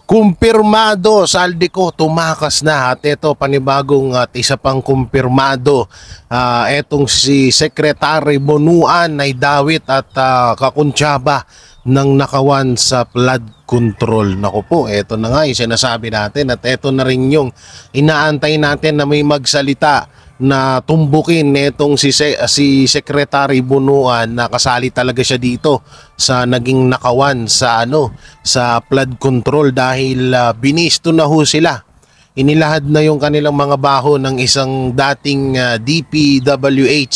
Kumpirmado, Saldico tumakas na at ito panibagong at isa pang kumpirmado. Etong si Secretary Bonuan ay dawit at kakuntsaba ng nakawan sa flood control. Naku po, eto na nga yung sinasabi natin at eto na rin yung inaantay natin na may magsalita na tumbukin netong si Secretary Bonuan na kasali talaga siya dito sa naging nakawan sa sa flood control dahil binisto na ho sila. Inilahad na yung kanilang mga baho ng isang dating DPWH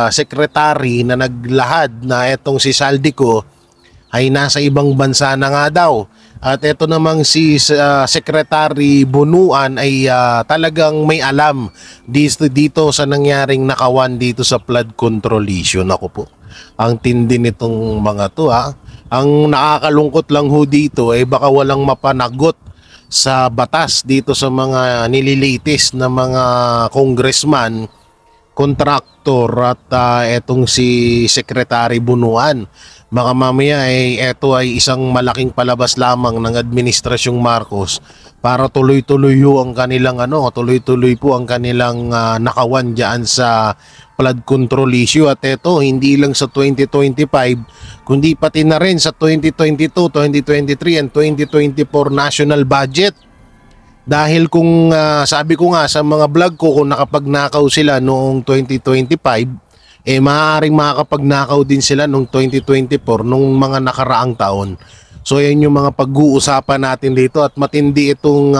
secretary na naglahad na etong si Saldico ay nasa ibang bansa na nga daw. At ito namang si Secretary Bonuan ay talagang may alam dito sa nangyaring nakawan dito sa flood control issue. Naku po, ang tindi nitong mga to Ang nakakalungkot lang ho dito ay baka walang mapanagot sa batas dito sa mga nililitis na mga congressman, kontraktor at etong si Secretary Bonuan. Baka mamaya ito ay isang malaking palabas lamang ng Administrasyong Marcos para tuloy-tuloy ang kanilang tuloy-tuloy po ang kanilang nakawan diyan sa flood control issue. At ito hindi lang sa 2025 kundi pati na rin sa 2022, 2023 and 2024 national budget. Dahil kung sabi ko nga sa mga vlog ko, kung nakapagnakaw sila noong 2025, maaaring makakapagnakaw din sila noong 2024 nung mga nakaraang taon. So yan yung mga pag-uusapan natin dito at matindi itong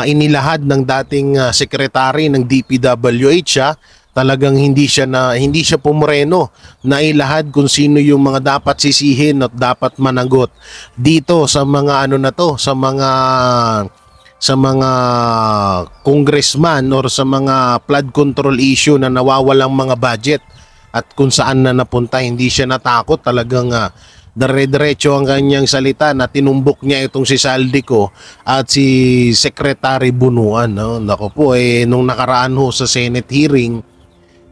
inilahad ng dating secretary ng DPWH. Talagang hindi siya pumreno na ilahad kung sino yung mga dapat sisihin at dapat managot dito sa mga sa mga congressman or sa mga flood control issue na nawawalang mga budget at kung saan na napunta. Hindi siya natakot, talagang dire-diretso ang kanyang salita na tinumbok niya itong si Saldico at si Secretary Bonuan. Naku po, nung nakaraan ho sa Senate hearing,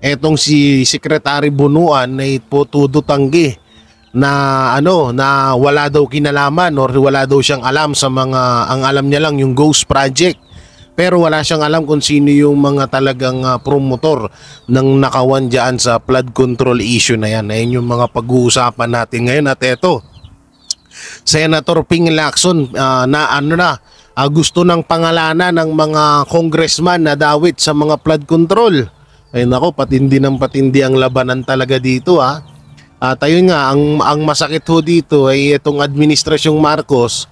etong si Secretary Bonuan ay tudo tanggi na na wala daw kinalaman or wala daw siyang alam sa mga, ang alam niya lang yung Ghost Project, pero wala siyang alam kung sino yung mga talagang promotor ng nakawan diyan sa flood control issue na yan. Ayun yung mga pag-uusapan natin ngayon. At eto, Senator Ping Lacson gusto ng pangalanan ng mga congressman na dawit sa mga flood control. Ay nako, patindi ng patindi ang labanan talaga dito At ayun nga, ang masakit ho dito ay itong Administrasyong Marcos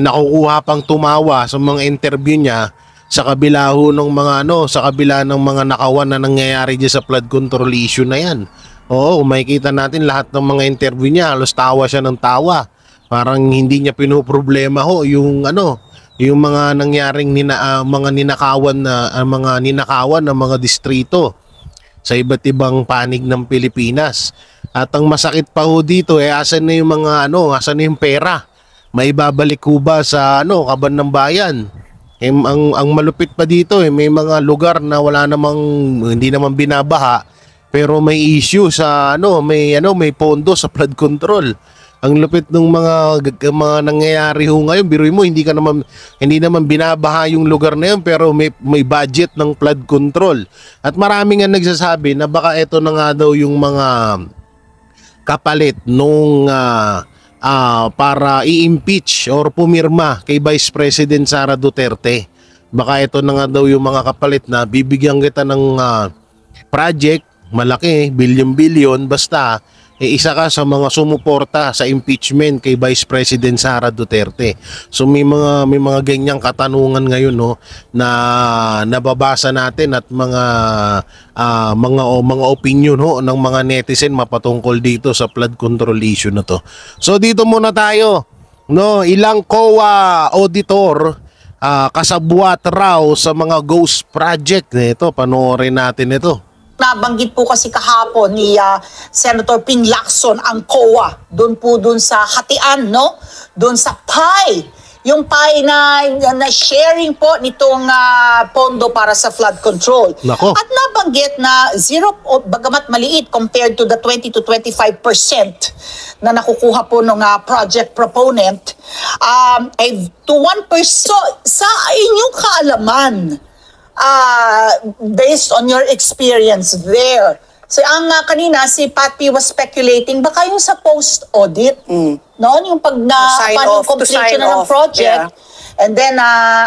nakukuha pang tumawa sa mga interview niya sa kabila ho ng mga sa kabila ng mga nakawan na nangyayari diyan sa flood control issue na yan. Oo, makikita natin lahat ng mga interview niya, halos tawa siya ng tawa. Parang hindi niya pinoproblema ho yung yung mga nangyaring mga ninakawan ng mga distrito sa iba't ibang panig ng Pilipinas. At ang masakit pa ho dito asan na yung mga asan na yung pera? May babalik ho ba sa kaban ng bayan? Ang malupit pa dito may mga lugar na wala namang, hindi naman binabaha, pero may issue sa may pondo sa flood control. Ang lupit ng mga nangyayari ho ngayon. Biruin mo, hindi naman binabaha yung lugar na yun, pero may budget ng flood control. At maraming nga nagsasabi na baka ito na nga daw yung mga kapalit nung para i-impeach or pumirma kay Vice President Sara Duterte. Baka ito na nga daw yung mga kapalit na bibigyan kita ng project, malaki, bilyon-bilyon, basta isa ka sa mga sumuporta sa impeachment kay Vice President Sara Duterte. So may mga ganyang katanungan ngayon na nababasa natin at mga opinion ng mga netizen mapatungkol dito sa flood control issue na to. So dito muna tayo. Ilang COA auditor kasabwat raw sa mga ghost project nito. Panoorin natin ito. Nabanggit po kasi kahapon ni Senator Ping Lacson ang COA. Doon sa hatian, doon sa pie yung pie na sharing po nitong pondo para sa flood control. Nako. At nabanggit na zero, bagamat maliit compared to the 20 to 25% na nakukuha po ng project proponent, ay to 1%. Sa inyong kaalaman, based on your experience there, so ang kanina si Pat P was speculating baka yung sa post-audit, no? Yung pag Sign paano off, to completion sign na ng off, project, yeah. and then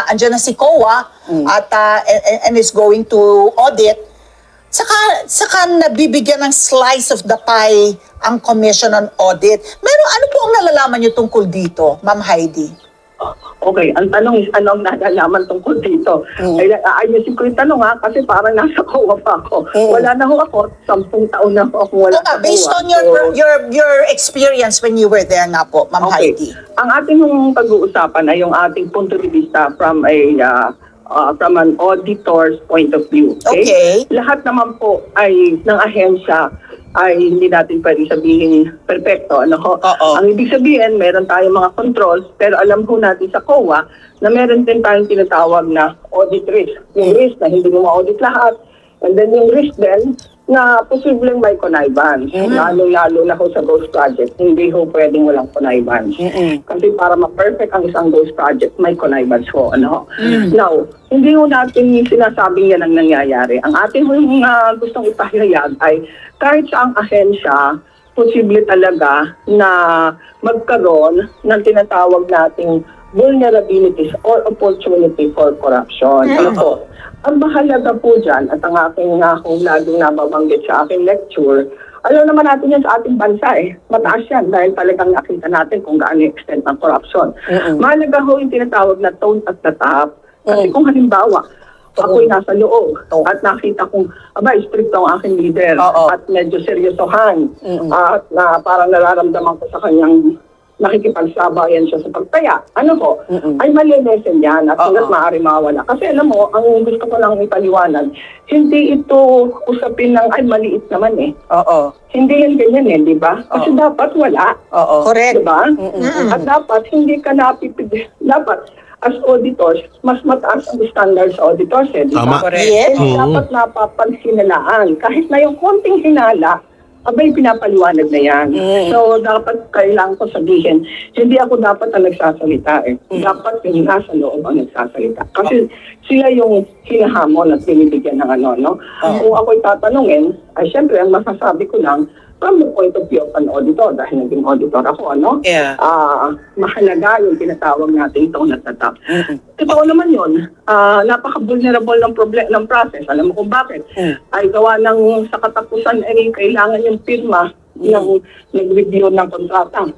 andyan na si COA at and is going to audit, saka nabibigyan ng slice of the pie ang Commission on Audit. Ano po ang nalalaman niyo tungkol dito, Ma'am Heidi? Okay, ang tanong is ano ang nalalaman tungkol dito? Ay, ayusin ko yung tanong kasi parang nasa COA pa ako. Wala na ho ako, 10 taon na ho ako wala sa COA. Based on your experience when you were there nga po, Ma'am Heidi. Ang ating pag-uusapan ay yung ating punto de vista from an auditor's point of view. Okay? Lahat naman po ay ng ahensya ay hindi natin pwede sabihin perfecto. Ang ibig sabihin, meron tayong mga controls, pero alam ho natin sa COA na meron din tayong tinatawag na audit risk. Yung risk na hindi mo ma-audit lahat, and then yung risk din na posibleng may connivance. Lalo-lalo na ho sa ghost project, hindi ho pwedeng walang connivance. Kasi para ma-perfect ang isang ghost project, may connivance ho. Now, hindi ho natin sinasabing yan ang nangyayari. Ang ating gustong ipahayag ay kahit sa ang ahensya, posible talaga na magkaroon ng tinatawag nating vulnerabilities or opportunity for corruption. Ang mahalaga po dyan, at ang aking kung laging nababanggit sa aking lecture, alam naman natin yan sa ating bansa mataas yan dahil talagang nakita natin kung gaano yung extent ng corruption. Mahalaga ho yung tinatawag na tone at the top. Kasi kung halimbawa, ako'y nasa loob at nakita kong, strict ang aking leader at medyo seryosohan at na parang nararamdaman ko sa kanyang nakikipagsabayan siya sa pagtaya. Ay malilesen yan at hanggat maaari mawala. Kasi alam mo, ang gusto ko lang ipaliwanag, hindi ito usapin ng ay maliit naman Hindi yan ganyan di ba? Kasi dapat wala. Correct. Diba? At dapat hindi ka napipigil. Dapat as auditors, mas mataas ang standards sa auditors di ba? Yes. Dapat napapansinalaan. Kahit na yung konting hinala, pinapaliwanag na yan. So, dapat kailangan ko sabihin, hindi ako dapat ang nagsasalita Dapat yung nasa loob ang nagsasalita. Kasi sila yung hinahamon at binibigyan ng Kung ako'y tatanungin, ay syempre, ang masasabi ko lang, from the point of view of an auditor, dahil naging auditor ako, mahalaga yung tinatawag natin tone at the top. Totoo naman yun, napaka-vulnerable ng process. Alam mo kung bakit? Ay gawa ng sa katapusan ay kailangan yung pirma ng nag-review ng kontrata.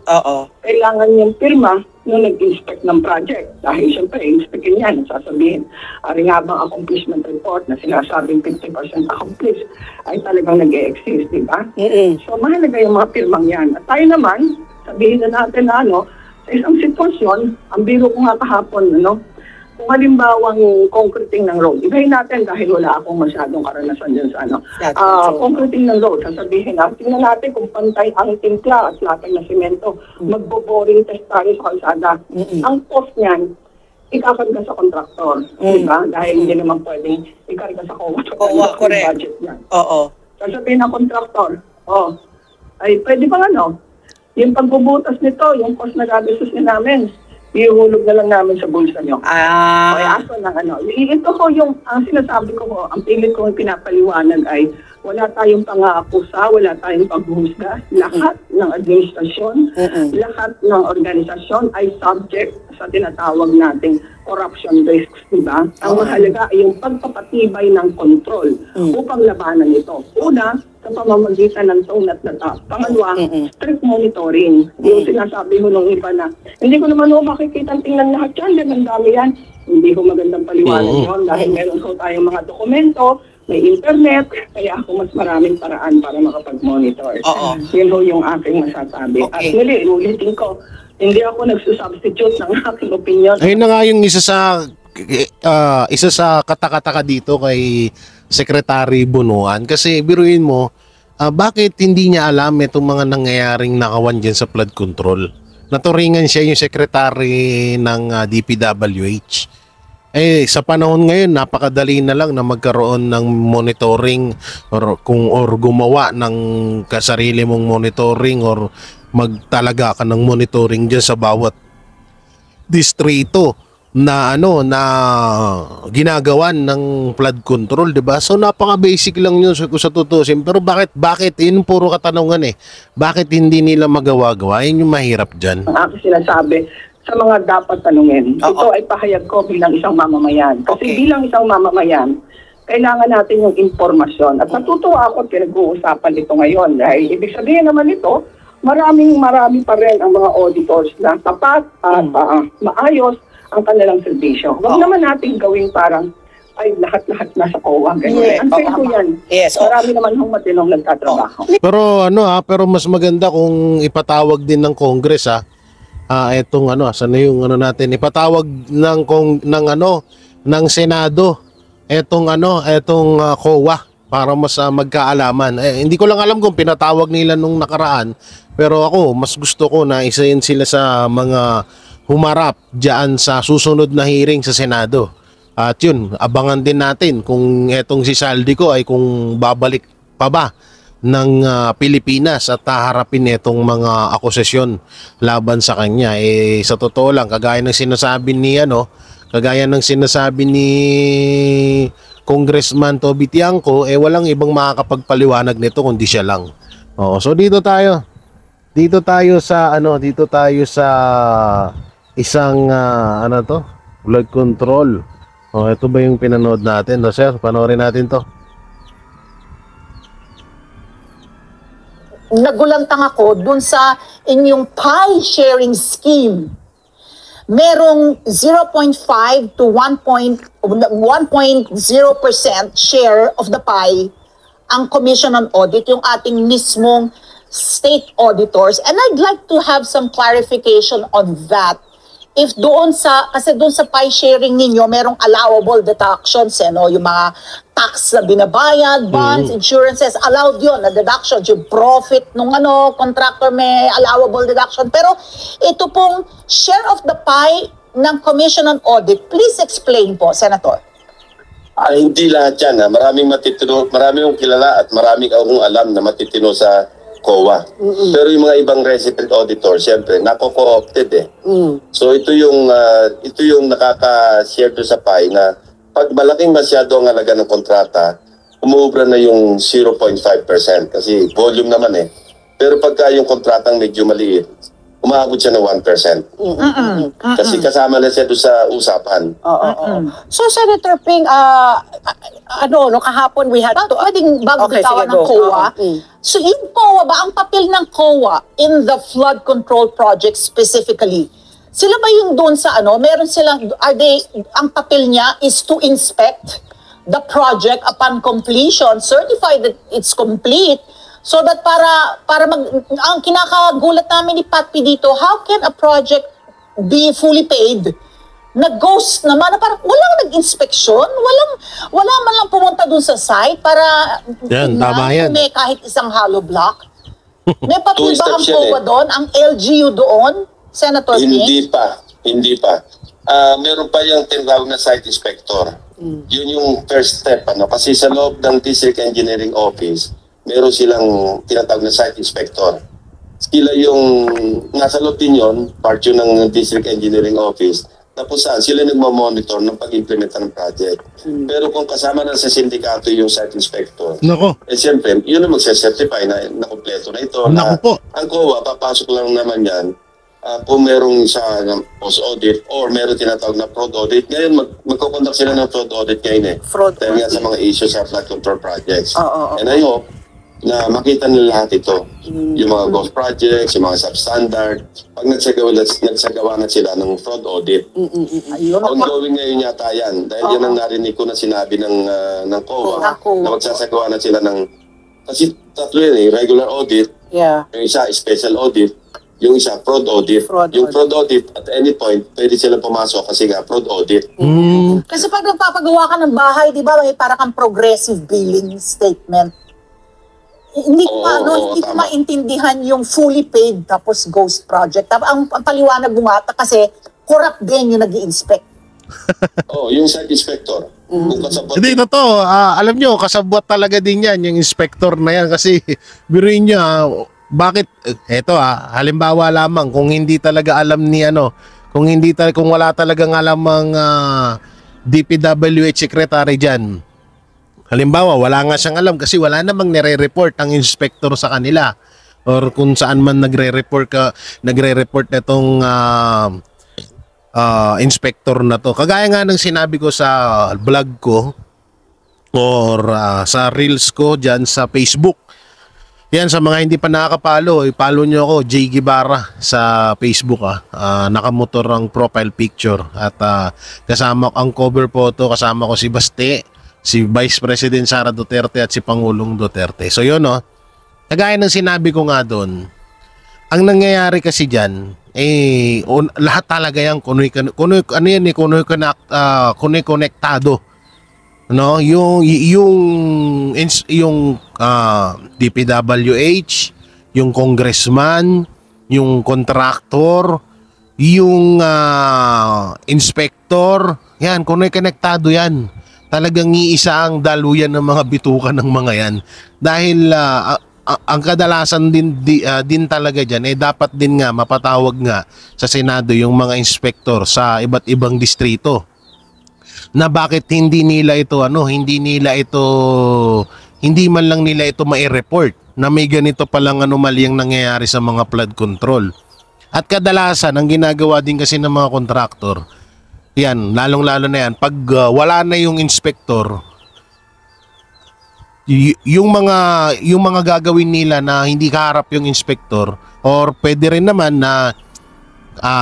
Kailangan yung pirma nung nag-inspect ng project. Dahil siyempre, inspectin yan, sasabihin, ari nga bang accomplishment report na sinasabing 50% accomplished ay talagang nag-e-exist, di ba? So, mahalaga yung mga pirmang yan. At tayo naman, sabihin na natin na sa isang sitwasyon, ang biro ko nga kahapon, kung halimbawang concreting ng road, ibahin natin dahil wala akong masyadong karanasan dyan sa concreting ng road, sasabihin tingnan natin kung pantay ang timpla at latag na simento, magbo-boring test tayo sa kalsada. Ang cost niyan, ikakarga sa kontraktor, diba? Dahil hindi naman pwedeng ikarga sa COA. Correct. Budget yan. Sasabihin ng kontraktor, ay pwede bang yung pagbubutas nito, yung cost na gagastos namin, ihulog na lang namin sa bulsa nyo. Okay, aso ng Ito ko yung, ang sinasabi ko ang pilit ko pinapaliwanag ay wala tayong pang-aakusa, wala tayong paghuhusga. Lahat ng administrasyon, lahat ng organisasyon ay subject sa tinatawag nating corruption risks, di ba? Ang mahalaga ay yung pagpapatibay ng control upang labanan ito. Una, sa pamamagitan ng tone at the top. Pangalawa, strict monitoring. Yung sinasabi mo nung iba na, hindi ko naman makikita tingnan lahat yan, ang dami yan. Hindi ko magandang paliwanag yun dahil meron ko tayong mga dokumento, may internet, kaya ako mas maraming paraan para makapag-monitor. Yun ho yung aking masasabi. At muli, ulitin ko, hindi ako nagsusubstitute ng aking opinion. Ayun na nga yung isa sa katakataka dito kay Secretary Bunuan. Kasi biruin mo, bakit hindi niya alam itong mga nangyayaring nakawan dyan sa flood control? naturingan siya yung secretary ng DPWH. Sa panahon ngayon, napakadali na lang na magkaroon ng monitoring or gumawa ng kasarili mong monitoring or magtalaga ka ng monitoring dyan sa bawat distrito na na ginagawan ng flood control, 'di ba? So napaka-basic lang 'yun kung sa tutusin. Pero bakit yun puro katanungan Bakit hindi nila magawa-gawa? Yun yung mahirap diyan. Ang aking sinasabi sa mga dapat tanungin. Ito ay pahayag ko bilang isang mamamayan. Kasi bilang isang mamamayan, kailangan natin yung informasyon. At natutuwa ako at pinag-uusapan ito ngayon. Dahil ibig sabihin naman ito, marami pa rin ang mga auditors na tapat at maayos ang kanilang serbisyo. Huwag naman natin gawing parang ay lahat-lahat nasa COA. Unfair po yan. Yes. Marami naman hong matinong nagtatrabaho. Pero pero mas maganda kung ipatawag din ng Congress etong saan na yung natin ipatawag ng Senado etong COA para mas magkaalaman. Hindi ko lang alam kung pinatawag nila nung nakaraan, pero ako mas gusto ko na isayin sila sa mga humarap diyan sa susunod na hearing sa Senado. At yun, abangan din natin kung etong si Saldico ay kung babalik pa ba ng Pilipinas at haharapin itong mga akusasyon laban sa kanya. Sa totoo lang, kagaya ng sinasabi ni Congressman Toby Tiangco, walang ibang makakapagpaliwanag nito kundi siya lang. So dito tayo sa isang blood control. Ito ba yung pinanood natin? Sir, panoorin natin to. Nagulantang ako dun sa inyong pie sharing scheme. Merong 0.5 to 1.0% share of the pie ang Commission on Audit, yung ating mismong state auditors. And I'd like to have some clarification on that. If kasi doon sa pie sharing ninyo, merong allowable deductions, yung mga tax na binabayad, bonds, insurances, allowed yun na deductions. Yung profit nung contractor may allowable deduction. Pero ito pong share of the pie ng Commission on Audit, please explain po, Senator. Hindi lahat yan. Maraming matitino, maraming kilala at maraming akong alam na matitino sa COA. Pero yung mga ibang resident auditor, siyempre, nako-co-opted So ito yung nakaka-share do sa pie na pag malaking masyado ang halaga ng kontrata, umuubra na yung 0.5% kasi volume naman Pero pagka yung kontratang medyo maliit, umaabot siya ng 1%. Kasi kasama na siya doon sa usapan. So, Senator Ping, kahapon we had bago bitawan ng COA. So, yung COA ba, ang papel ng COA in the flood control project specifically, sila ba yung doon sa meron silang, ang papel niya is to inspect the project upon completion, certify that it's complete, so that ang kinakagulat namin ni Patpi dito, how can a project be fully paid? Nag-ghost naman, na parang walang nag-inspeksyon, wala man lang pumunta dun sa site para tama yan. May kahit isang hollow block. May papel ba ang COA doon? Ang LGU doon? Senator Ping? Hindi pa. Meron pa yung tinatawag na site inspector. Yun yung first step. Kasi sa loob ng District Engineering Office, meron silang tinatawag na site inspector. Sila yung nasa loob din yun, part yun ng District Engineering Office, tapos sila nagmamonitor ng pag-implementa ng project. Pero kung kasama na sa sindikato yung site inspector, siyempre, yun ang magsacertify na nakumpleto na ito. Ang COA, papasok lang naman yan kung merong sa post-audit or meron tinatawag na fraud audit. Ngayon, magkukondak sila ng fraud audit ngayon dahil nga sa mga issues sa flood control projects. And I hope na makita nila lahat ito. Yung mga ghost projects, yung mga substandard. Pag nagsagawa na sila ng fraud audit. Ongoing ngayon yata yan. Dahil yan ang narinig ko na sinabi ng COA na magsasagawa na sila ng... Kasi tatlo yun regular audit. Yung isa, special audit. Yung isa, fraud audit. Yung fraud audit, at any point, pwede sila pumasok kasi nga, fraud audit. Kasi pag nagpapagawa ka ng bahay, di ba, may para kang progressive billing statement. Hindi ko hindi ko maintindihan yung fully paid tapos ghost project. Ang paliwanag mo nga kasi corrupt din yung nag-i-inspect. Yung site inspector. Kung kasabot. Hindi, totoo. Alam nyo, kasabwat talaga din yan, yung inspector na yan. Kasi, biruin nyo, bakit, halimbawa lamang, kung hindi talaga alam ni kung wala talagang alam ang DPWH secretary dyan, halimbawa, wala nga siyang alam kasi wala namang nire-report ang inspector sa kanila. Or kung saan man nagre-report netong inspector na to. Kagaya nga ng sinabi ko sa vlog ko or sa reels ko dyan sa Facebook. Yan, sa mga hindi pa nakakapalo, i-follow nyo ako, Jay Guevara sa Facebook. Nakamotor ang profile picture at kasama ang cover photo, kasama ko si Baste, si Vice President Sara Duterte at si Pangulong Duterte. So yun, kagaya ng sinabi ko nga doon, ang nangyayari kasi dyan, lahat talaga yan konektado, no? Yung DPWH, yung congressman, yung contractor, yung inspector, yan konektado yan. Talagang iisa ang daluyan ng mga bitukan ng mga yan dahil ang kadalasan din talaga diyan dapat din nga mapatawag nga sa Senado yung mga inspektor sa iba't ibang distrito na bakit hindi man lang nila ito mai-report na may ganito palang anomalyang nangyayari sa mga flood control. At kadalasan ang ginagawa din kasi ng mga kontraktor, yan, lalong-lalo na yan, pag wala na yung inspektor, yung mga gagawin nila na hindi kaharap yung inspektor or pwede rin naman na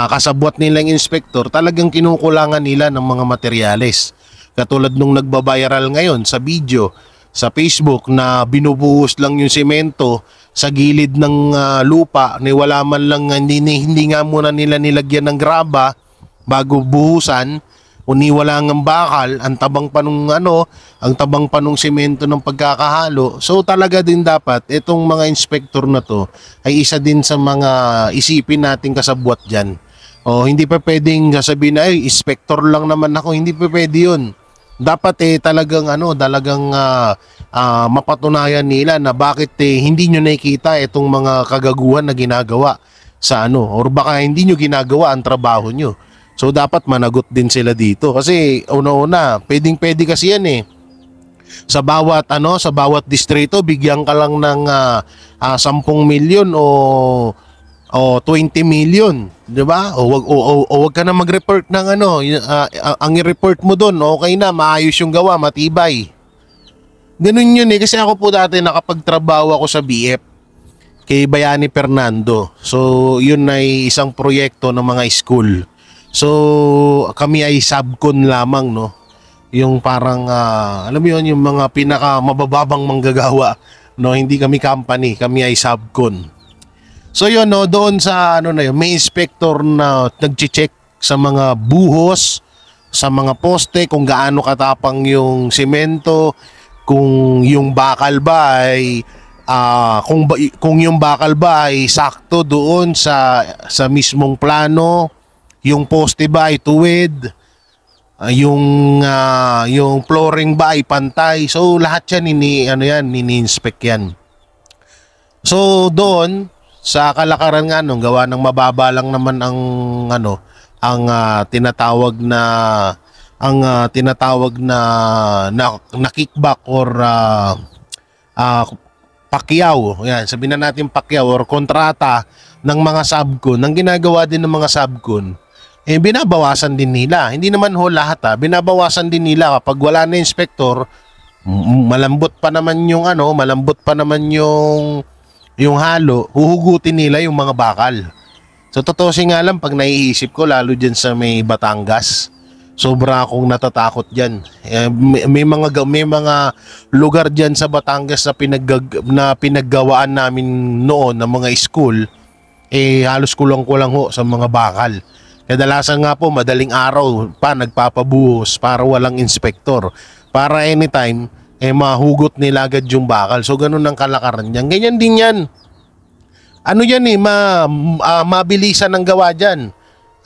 kasabwat nila yung inspektor, talagang kinukulangan nila ng mga materyales. Katulad nung nagbabiral ngayon sa video sa Facebook na binubuhos lang yung semento sa gilid ng lupa, ni wala man lang hindi nga muna nila nilagyan ng graba bago buhusan, wala ng bakal, ang tabang pa nung semento ng pagkakahalo. So talaga din dapat itong mga inspector na to ay isa din sa mga isipin nating kasabwat dyan. Hindi pa pwedeng sasabihin na inspector lang naman ako, hindi pa pwede yun. Dapat talagang mapatunayan nila na bakit hindi nyo nakikita itong mga kagaguhan na ginagawa sa or baka hindi nyo ginagawa ang trabaho nyo. So dapat managot din sila dito kasi una-una, pwede kasi yan sa bawat distrito bigyan ka lang ng 10 milyon o 20 million, 'di ba? Wag ka na mag-report ng ang i-report mo doon, okay na, maayos yung gawa, matibay. Ganun yun kasi ako po dati nakapagtrabaho ako sa BF kay Bayani Fernando. So yun ay isang proyekto ng mga school. So kami ay subcon lamang, no? Yung parang alam mo yun, yung mga pinaka mabababang manggagawa, no? Hindi kami company, kami ay subcon. So yun, no, doon sa may inspector na nagche-check sa mga buhos, sa mga poste, kung gaano katapang yung semento, kung yung bakal ba ay kung yung bakal ba ay sakto doon sa mismong plano, yung poste ba ay tuwid, yung flooring ba ay pantay. So lahat yan ini-inspect yan. So doon sa kalakaran nga gawa ng mababa lang naman ang tinatawag na kickback or pakyaw. Yan, sabihin na natin pakyaw or kontrata ng mga subcon. Ang ginagawa din ng mga subcon, binabawasan din nila. Hindi naman lahat binabawasan din nila kapag wala na inspector. Malambot pa naman yung halo, huhugutin nila yung mga bakal. So totoo nga lang, pag naiisip ko, lalo dyan sa may Batangas, sobra akong natatakot dyan. May mga lugar dyan sa Batangas na pinaggawaan namin noon ng mga school, halos kulang-kulang sa mga bakal. Kadalasan nga po, madaling araw pa nagpapabuhos para walang inspektor. Para anytime mahugot nila agad yung bakal. So ganun ang kalakaran niyan. Ganyan din yan. Ano yan mabilisan ng gawa dyan.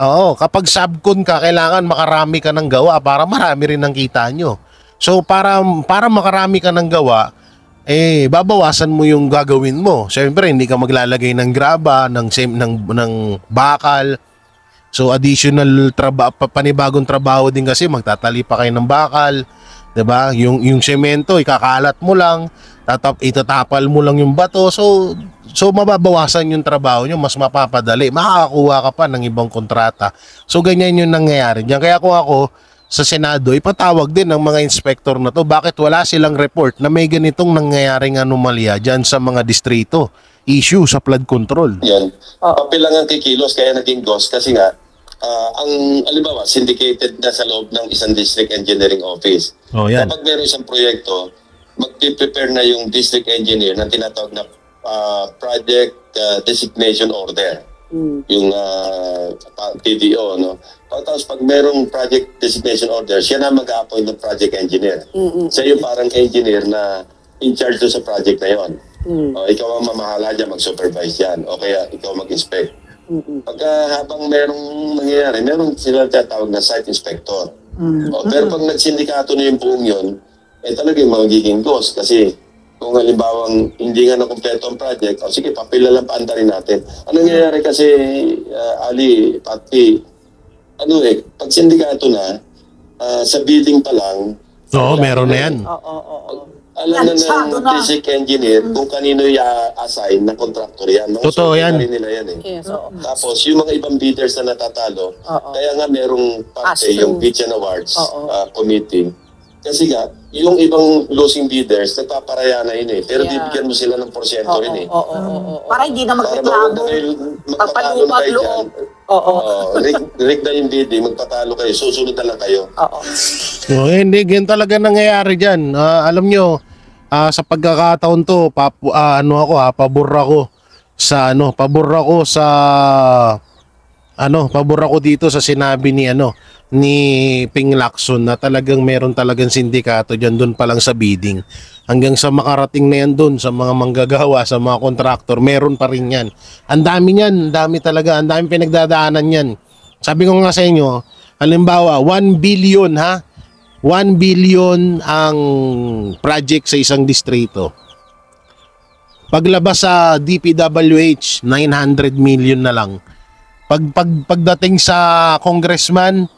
Oo, kapag subcon ka, kailangan makarami ka ng gawa para marami rin ang kita nyo. So para makarami ka ng gawa, babawasan mo yung gagawin mo. Siyempre, hindi ka maglalagay ng graba, ng bakal. So additional panibagong trabaho din kasi magtatali pa kayo ng bakal, 'di ba? Yung semento ikakalat mo lang, itatapal mo lang yung bato. So mababawasan yung trabaho nyo, mas mapapadali. Makakakuha ka pa ng ibang kontrata. So ganyan yung nangyayari diyan. Kaya kung ako sa Senado, ipatawag din ng mga inspektor na to, bakit wala silang report na may ganitong nangyayaring anomalya dyan sa mga distrito, issue sa flood control. Yan. Papel lang ang kikilos kaya naging ghost kasi nga, alimbawa, syndicated na sa loob ng isang district engineering office. Yan. Kapag meron isang proyekto, mag-prepare na yung district engineer na tinatawag na project designation order. Yung PDO, no? Tapos pag merong project designation order, siya na mag-appoint ng project engineer. Siya yung parang engineer na in charge doon sa project na yon. Ikaw ang mamahala dyan, mag-supervise yan. O kaya ikaw mag-inspect. Pagka habang merong nangyayari, meron sila tatawag na site inspector. Pero pag nagsindikato na yung buong yun, talagang magiging ghost kasi kung halimbawang hindi nga nakumpleto ang project, sige, papila lang paanda rin natin. Ano nangyayari kasi, Ali, Pati, pag sindikato na, sa bidding pa lang, meron na yan. Alam na ng district engineer kung kanino i-assign na contractor yan. Totoo yan. Nila yan Tapos, yung mga ibang bidders na natatalo, kaya nga merong parte, yung Pitch and Awards Committee. Kasi nga, yung ibang losing bidders, nagpaparaya na yun pero bibigyan mo sila ng porsyento rin Para hindi na magreklamo. Magpatalo na kayo dyan. Rig na yung bidding, magpatalo kayo, susunod na lang kayo. Hindi, ganyan talaga nangyayari dyan. Alam nyo, sa pagkakataon to, pabor ako dito sa sinabi ni Ping Lacson na talagang meron talagang sindikato dyan doon pa lang sa bidding. Hanggang sa makarating na yan doon sa mga manggagawa, sa mga kontraktor, meron pa rin yan. Ang dami yan, ang dami pinagdadaanan yan. Sabi ko nga sa inyo, halimbawa, 1 billion 1 billion ang project sa isang distrito. Paglabas sa DPWH, 900 million na lang. Pagdating sa congressman,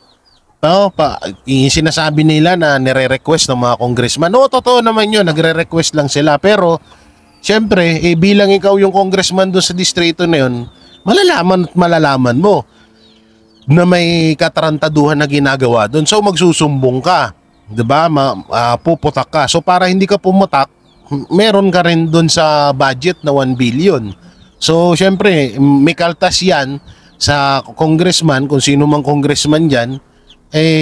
yung sinasabi nila na nire-request ng mga congressman. Totoo naman yun, nagre-request lang sila. Pero, syempre, bilang ikaw yung congressman doon sa distrito na yun, malalaman mo na may katarantaduhan na ginagawa doon. So, magsusumbong ka. Diba? Puputak ka. So, para hindi ka pumutak, meron ka rin doon sa budget na 1 billion. So, syempre, may kaltas yan sa congressman, kung sino mang congressman dyan,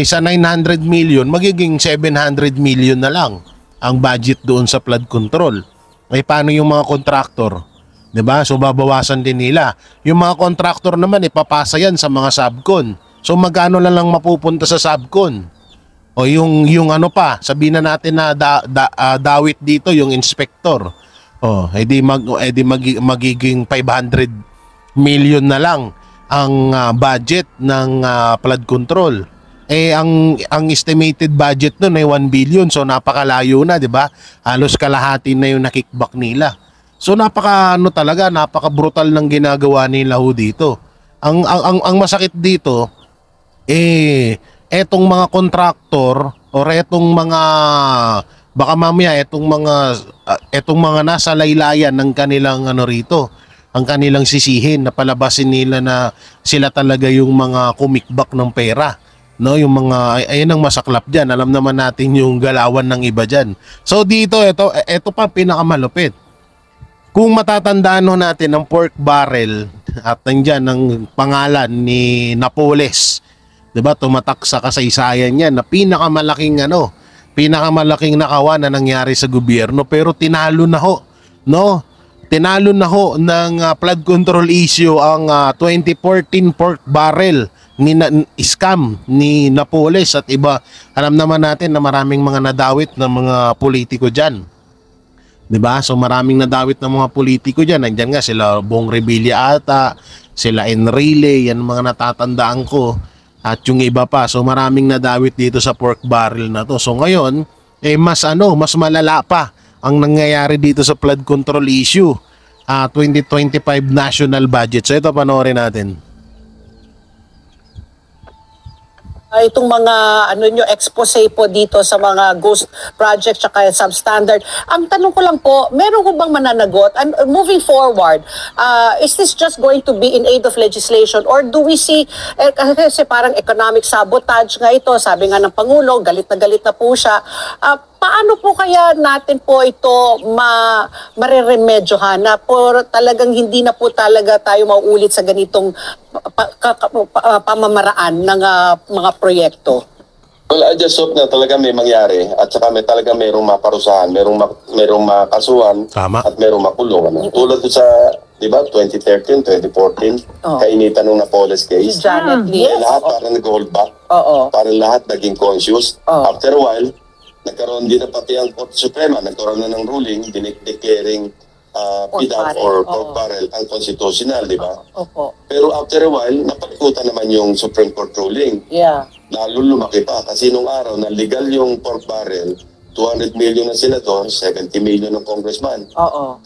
sa 900 million, magiging 700 million na lang ang budget doon sa flood control. Paano yung mga contractor? Diba? So, babawasan din nila. Yung mga contractor naman, ipapasa yan sa mga subcon. So, magkano lang mapupunta sa subcon? O yung sabihin na natin na dawit dito, yung inspector. Magiging 500 million na lang ang budget ng flood control. Ang estimated budget nun ay 1 billion. So napakalayo na, 'di ba? Halos kalahati na yung na-kickback nila. So napaka brutal ng ginagawa nila dito. Ang masakit dito etong mga kontraktor or etong mga baka mamaya etong mga nasa laylayan ng kanilang rito, ang kanilang sisihin na palabasin nila na sila talaga yung mga kumikbak ng pera. Yung mga, ayun ang masaklap dyan. Alam naman natin yung galawan ng iba dyan. So dito, ito pa pinakamalupit. Kung matatandaan natin ang pork barrel at nandyan ang pangalan ni Napoles, diba, tumatak sa kasaysayan yan na pinakamalaking nakawan na nangyari sa gobyerno, pero tinalo na Tinalo na ng flood control issue ang 2014 pork barrel scam ni Napoles at iba. Alam naman natin na maraming mga nadawit na mga politiko diyan. 'Di ba? So maraming nadawit na mga politiko diyan. Nandiyan nga sila Bong Revilla ata, sila Enrile, yan mga natatandaan ko. At yung iba pa. So maraming nadawit dito sa pork barrel na to. So ngayon, mas malala pa ang nangyayari dito sa flood control issue. 2025 national budget. So ito panoorin natin. Itong mga expose po dito sa mga ghost project tsaka substandard. Ang tanong ko lang po, meron ko bang mananagot? And moving forward, is this just going to be in aid of legislation or do we see, kasi parang economic sabotage nga ito, sabi nga ng Pangulo, galit na po siya. Paano po kaya natin po ito mareremedyohan na po talagang hindi na po talaga tayo mauulit sa ganitong pamamaraan ng mga proyekto? Well, I just hope na talaga may mangyari at saka talaga mayroong maparusahan, mayroong makasuhan. Tama. At mayroong makulong. Tulad sa, di ba, 2013, 2014, kainitan ng Napoles case. Janet Lee. Lahat parang nag-hold back. Parang lahat naging conscious. After a while, nagkaroon din na pati ang Korte Suprema, nagkaroon na ng ruling, declaring PDAF or pork barrel unconstitutional, di ba? Pero after a while, napalikutan naman yung Supreme Court ruling. Yeah. Lalo lumaki pa kasi nung araw na legal yung pork barrel, 200 million ng senador, 70 million ng congressman.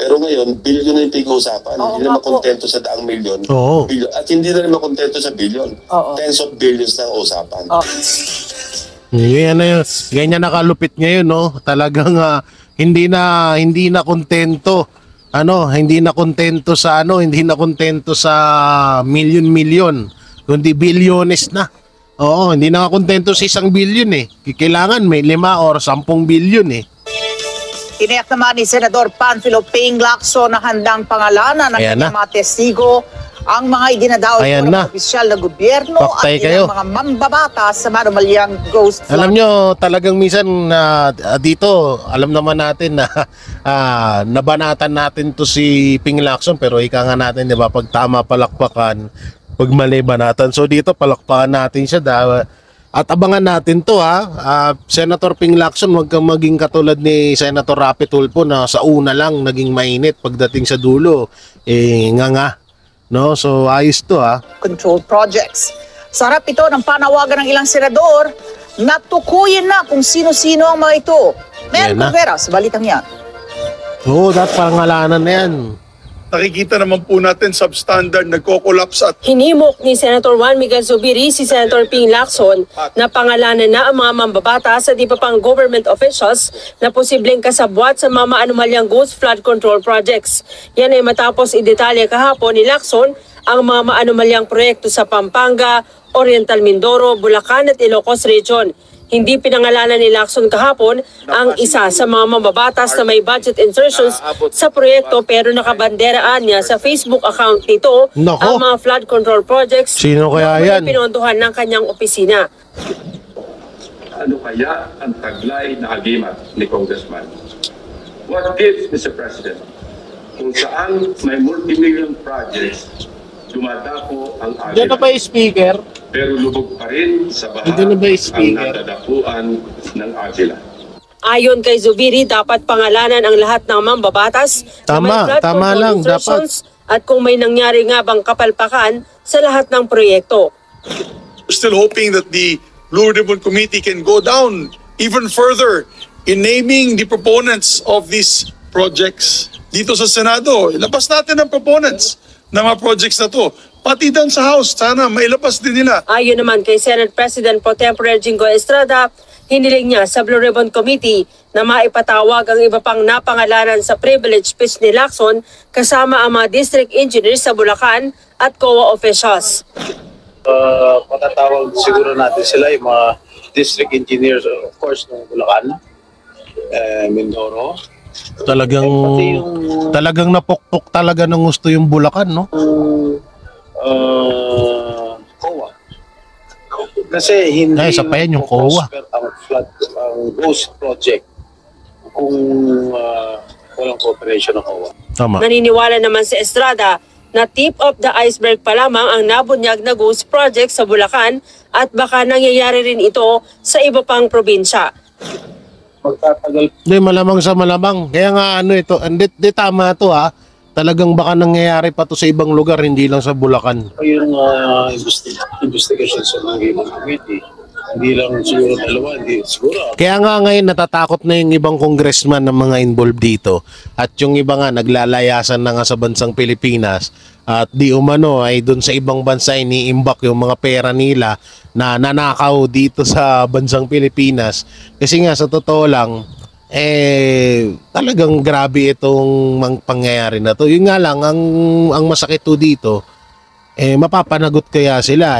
Pero ngayon, billion na yung pag-uusapan. Hindi na makontento sa daang milyon. Billion, at hindi na rin makontento sa billion. Tens of billions na ang usapan. Ganyan nakalupit ngayon, no? Talagang hindi na kontento. Hindi na kontento sa milyon-milyon, kundi bilyones na. Hindi na kontento sa 1 billion eh. Kailangan may 5 or 10 billion eh. Tiniyak naman ni Senador Panfilo Ping Lacson na handang pangalanan ng kanyang mga testigo ang mga idinadaw ng opisyal na gobyerno at ilang mga mambabatas sa manumalyang ghost flood. Alam nyo, talagang minsan dito, alam naman natin na nabanatan natin to si Ping Lacson, pero ika nga natin, di ba, pag tama palakpakan, pag mali banatan. So dito, palakpakan natin siya. At abangan natin to Senator Ping Lacson, huwag kang maging katulad ni Senator Rapi Tulfo na sa una lang naging mainit, pagdating sa dulo, no? So ayos to Control projects. Sarap ito ng panawagan ng ilang senador na tukuyin na kung sino-sino ang mga ito. Meron Vera sa balitang yan. Dapat pangalanan na yan. Nakikita naman po natin substandard nagko-collapse at hinimok ni Senator Juan Miguel Zubiri si Senator Ping Lacson na pangalanan na ang mga mambabatas at iba pang government officials na posibleng kasabwat sa mga anomalyang ghost flood control projects. Yan ay matapos idetalye kahapon ni Lacson ang mga anomalyang proyekto sa Pampanga, Oriental Mindoro, Bulacan at Ilocos Region. Hindi pinangalanan ni Lacson kahapon ang isa sa mga mambabatas na may budget insertions sa proyekto pero nakabanderaan niya sa Facebook account nito ang mga flood control projects Sino kaya yan? na pinondohan ng kanyang opisina. Ano kaya ang taglay na agimat ni Congressman? What if, Mr. President, kung saan may multi-million projects, dumadapo ang agila. Diyan na ba yung speaker? Pero lubog pa rin sa baha ang nadadapuan ng agila. Ayon kay Zubiri, dapat pangalanan ang lahat ng mambabatas na may flood control insertions at kung may nangyari nga bang kapalpakan sa lahat ng proyekto. we're still hoping that the Blue Ribbon Committee can go down even further in naming the proponents of these projects. Dito sa Senado, ilabas natin ang proponents ng mga projects na to. Pati doon sa House, sana mailabas din nila. Ayon naman kay Senate President Pro Tempore Jingo Estrada, hiniling niya sa Blue Ribbon Committee na maipatawag ang iba pang napangalanan sa privilege speech ni Lacson kasama ang mga district engineers sa Bulacan at COA officials. Patatawag siguro natin sila yung mga district engineers, of course, ng Bulacan, Mindoro. Talagang napukpok talaga ng gusto yung Bulacan, no? COA. Kasi hindi isa pa yan yung COA. Ang ghost project kung walang cooperation ng COA. Tama. Naniniwala naman si Estrada na tip of the iceberg pa lamang ang nabunyag na ghost project sa Bulacan at baka nangyayari rin ito sa iba pang probinsya. Magtatagal. Hindi, malamang sa malamang. Kaya nga ito, di tama to ha. Talagang baka nangyayari pa to sa ibang lugar, hindi lang sa Bulacan. Yung investigation sa mga committee, hindi lang siguro dalawa, hindi siguro. Kaya nga ngayon natatakot na yung ibang congressman ng mga involved dito. At yung iba nga naglalayasan na nga sa bansang Pilipinas. At di umano ay doon sa ibang bansa iniimbak yung mga pera nila na nanakaw dito sa bansang Pilipinas. Kasi nga sa totoo lang, talagang grabe itong pangyayari na to. Yun nga lang, ang masakit to dito, mapapanagot kaya sila,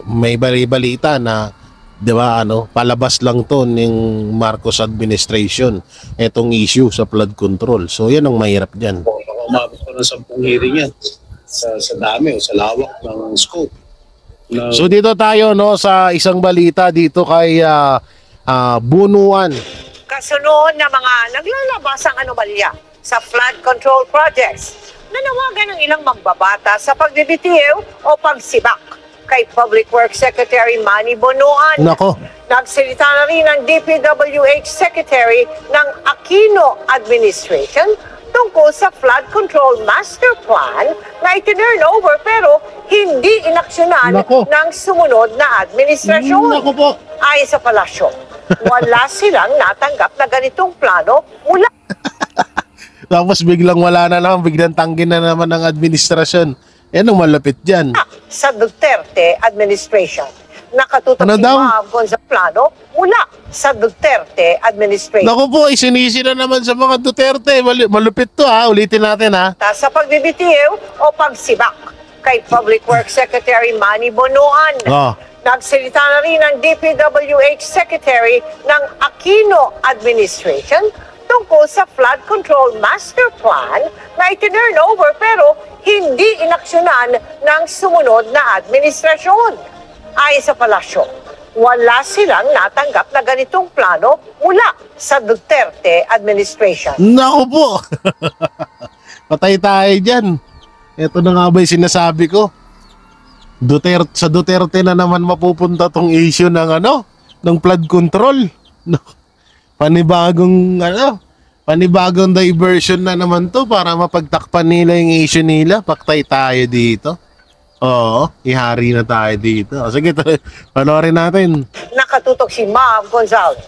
may bali-balita na, di ba, palabas lang to ng Marcos administration, itong issue sa flood control. So, yan ang mahirap dyan. Umabot pa ng 10 hearing yan sa dami o sa lawak ng scope. So, dito tayo sa isang balita dito kay Bunuan. Kasunod na mga naglalabasang anomalya sa flood control projects. Nanawagan ng ilang magbabata sa pagbibitiw o pagsibak kay Public Works Secretary Manny Bonoan. Nako. Nagsalita na rin ang DPWH Secretary ng Aquino Administration tungkol sa flood control master plan na itinurn over pero hindi inaksyonan ng sumunod na administrasyon. Nako po. Ayon sa palasyo, wala silang natanggap na ganitong plano mula. Tapos biglang wala na naman, biglang tanggi na naman ng administrasyon. Yan ang malapit dyan. Sa Duterte administration. Nakatutok si Ma'am sa plano mula sa Duterte administration. Naku po, isinisi na naman sa mga Duterte. Malupit to ha, ulitin natin ha. Sa pagbibitiw o pagsibak kay Public Works Secretary Manny Bonoan. Nagsalita na rin ang DPWH Secretary ng Aquino Administration tungkol sa flood control master plan na itinurn over pero hindi inaksyonan ng sumunod na administrasyon. Ayon sa palasyo, wala silang natanggap na ganitong plano mula sa Duterte administration. Naku po! Patay tayo dyan. Ito na nga ba yung sinasabi ko? Sa Duterte na naman mapupunta tong issue ng ng flood control. Panibagong diversion na naman to para mapagtakpan nila yung issue nila. Paktay tayo dito. Oo, ihari na tayo dito. Sige, panoorin natin. Nakatutok si Ma'am Gonzalez.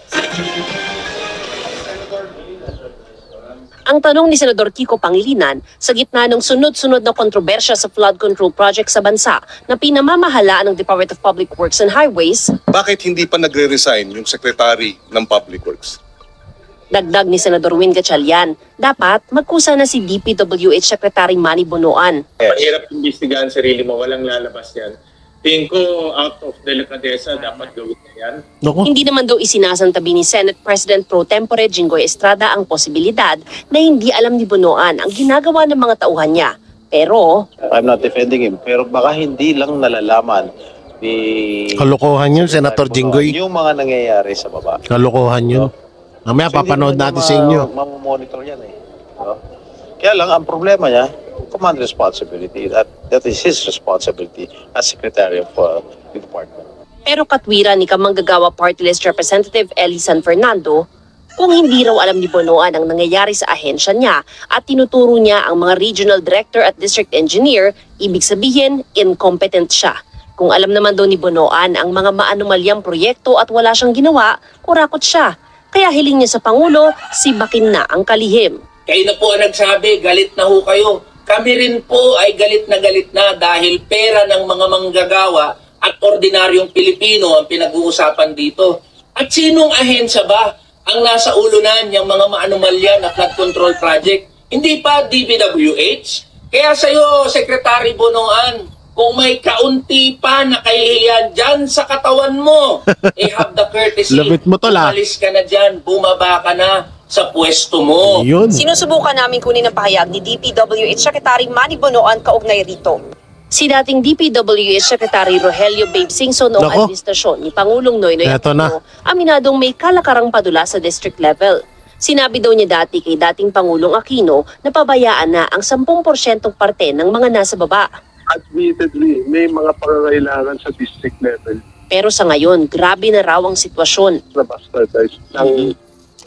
Ang tanong ni Senador Kiko Pangilinan sa gitna ng sunod-sunod na kontrobersya sa flood control project sa bansa na pinamamahalaan ng Department of Public Works and Highways. Bakit hindi pa nagre-resign yung Secretary ng Public Works? Dagdag ni Senador Win Gatchalian, dapat magkusa na si DPWH Secretary Manny Bonoan. Mahirap imbestigahan sarili mo, walang lalabas yan. Tingin ko out of delicadeza dapat gawin na yan. Hindi naman daw isinasantabi ni Senate President Pro Tempore Jinggoy Estrada ang posibilidad na hindi alam ni Bonoan ang ginagawa ng mga tauhan niya. Pero I'm not defending him, pero baka hindi lang nalalaman ni kalokohan yun, Senator Jinggoy. Yung mga nangyayari sa baba. Kalokohan yun. Mamaya papanood natin sa inyo. Mamamonitor yan eh. Kaya lang, ang problema niya, command responsibility. That is his responsibility as Secretary of the Department. Pero katwiran ni Kamanggagawa Party List Representative Ellie San Fernando, kung hindi raw alam ni Bonoan ang nangyayari sa ahensya niya at tinuturo niya ang mga regional director at district engineer, ibig sabihin, incompetent siya. Kung alam naman daw ni Bonoan ang mga maanomalyang proyekto at wala siyang ginawa, kurakot siya. Kaya hiling niya sa Pangulo, sibakin na ang kalihim. Kayo na po ang nagsabi, galit na ho kayo. Kami rin po ay galit na dahil pera ng mga manggagawa at ordinaryong Pilipino ang pinag-uusapan dito. At sinong ahensya ba ang nasa ulunan yung mga maanomalya na flood control project? Hindi pa DPWH? Kaya sa'yo, Secretary Bonoan, kung may kaunti pa na kahihiyan dyan sa katawan mo, have the courtesy, umalis ka na dyan, bumaba ka na sa pwesto mo. Yun. Sinusubukan namin kunin ang pahayag ni DPWH Secretary Manny Bonoan kaugnay rito. Si dating DPWH Secretary Rogelio Babe Singson noong administrasyon ni Pangulong Noynoy Aquino, aminadong may kalakarang padula sa district level. Sinabi daw niya dati kay dating Pangulong Aquino na pabayaan na ang 10% parte ng mga nasa baba. Admittedly, may mga pangangailangan sa district level. Pero sa ngayon, grabe na raw ang sitwasyon.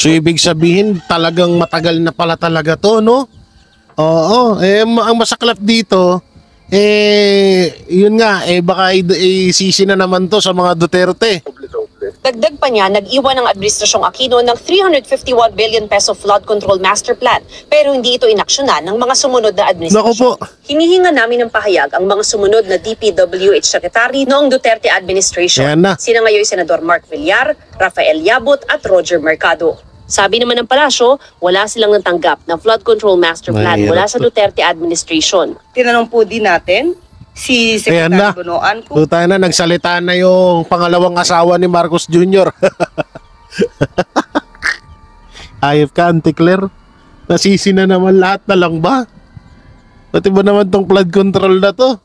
So ibig sabihin talagang matagal na pala talaga to, no? Oo, ang masaklap dito, yun nga, baka isisi na naman to sa mga Duterte. Dagdag pa niya, nag-iwan ng Administrasyong Aquino ng 351 billion peso flood control master plan pero hindi ito inaksyonan ng mga sumunod na administrasyon. Hinihinga namin ng pahayag ang mga sumunod na DPWH Secretary noong Duterte administration. Sina ngayon Senador Mark Villar, Rafael Yabut at Roger Mercado. Sabi naman ng palasyo, wala silang natanggap ng flood control master plan mula sa Duterte administration. Tinanong po din natin si Secretary Bonoan kung Puta na, nagsalita na yung pangalawang asawa ni Marcos Jr. Ayop ka, Auntie Claire. Nasisi na naman lahat na lang ba? Pati ba naman tong flood control na to?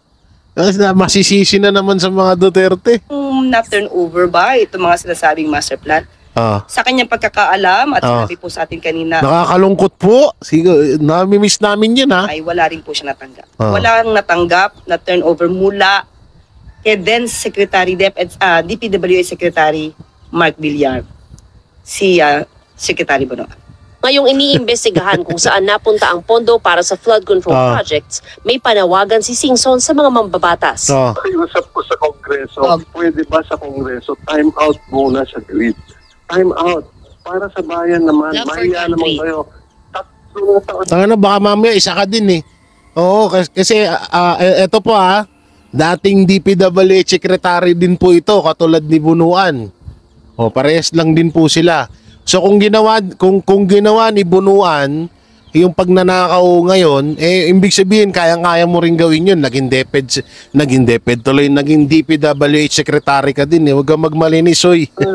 Kasi masisisi na naman sa mga Duterte. na-turn over ba itong mga sinasabing master plan? Sa kanyang pagkakaalam at sinabi po sa atin kanina. Nakakalungkot po. Sige, nami-miss namin yan ha. Ay wala rin po siya natanggap. Walang natanggap na turnover mula kay then Secretary DPWH Secretary Mark Villar, si Secretary Bonoan. Ngayong iniimbestigahan kung saan napunta ang pondo para sa flood control projects, may panawagan si Singson sa mga mambabatas. Pakiusap ko sa Kongreso, pwede ba sa Kongreso time out muna sa grid? Time out. Para sa bayan naman. Mahiya naman kayo. 3 taon. Baka mamaya isa ka din eh. Oo, kasi eto po dating DPWH secretary din po ito, katulad ni Bunuan. Parehas lang din po sila. So kung ginawa ni Bunuan yung pagnanakaw ngayon, ibig sabihin kaya-kaya mo rin gawin yun. Naging DepEd tuloy, naging DPWH secretary ka din. Huwag kang magmalinis, oy. 3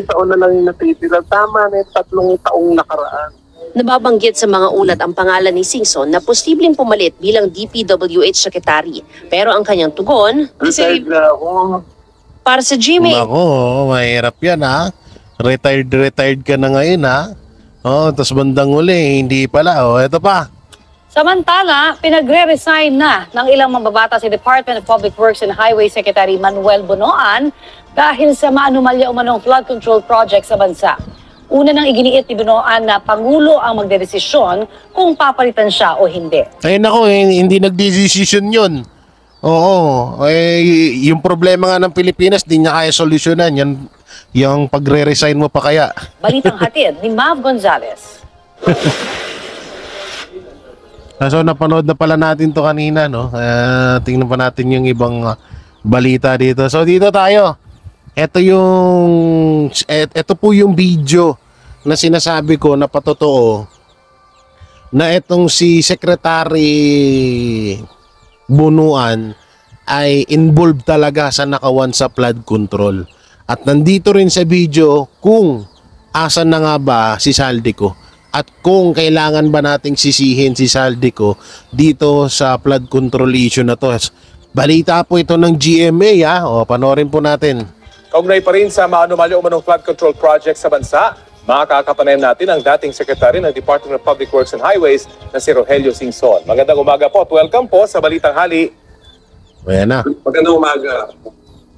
taon na lang yung natitira. Tama na 3 taong nakaraan. Nababanggit sa mga ulat ang pangalan ni Singson na posibleng pumalit bilang DPWH secretary. Pero ang kanyang tugon, para sa GMA. Ako, mahirap yan Retired ka na ngayon tapos bandang uli, hindi pala. Ito pa. Samantala, pinagre-resign na ng ilang mambabata si Department of Public Works and Highway Secretary Manuel Bonoan dahil sa maanumalya umanong flood control project sa bansa. Una nang iginiit ni Bonoan na Pangulo ang magdedesisyon kung papalitan siya o hindi. Ay nako, hindi nagdesisyon yun. Oo, yung problema nga ng Pilipinas, di niya kaya solusyonan. Yung pagre-resign mo pa kaya. Balitang hatid ni Mav Gonzalez. So napanood na pala natin to kanina, no? Tingnan pa natin yung ibang balita dito. So dito tayo. Ito po yung video na sinasabi ko na patotoo na itong si Secretary Bunuan ay involved talaga sa nakawan sa flood control. At nandito rin sa video kung asan na nga ba si Saldico at kung kailangan ba nating sisihin si Saldico dito sa flood control issue na to. Balita po ito ng GMA panoorin po natin. Kaugnay pa rin sa maanumalya umanong flood control project sa bansa, makakapanayan natin ang dating Secretary ng Department of Public Works and Highways na si Rogelio Singson. Magandang umaga po at welcome po sa Balitang Hali. Ayan na. Magandang umaga.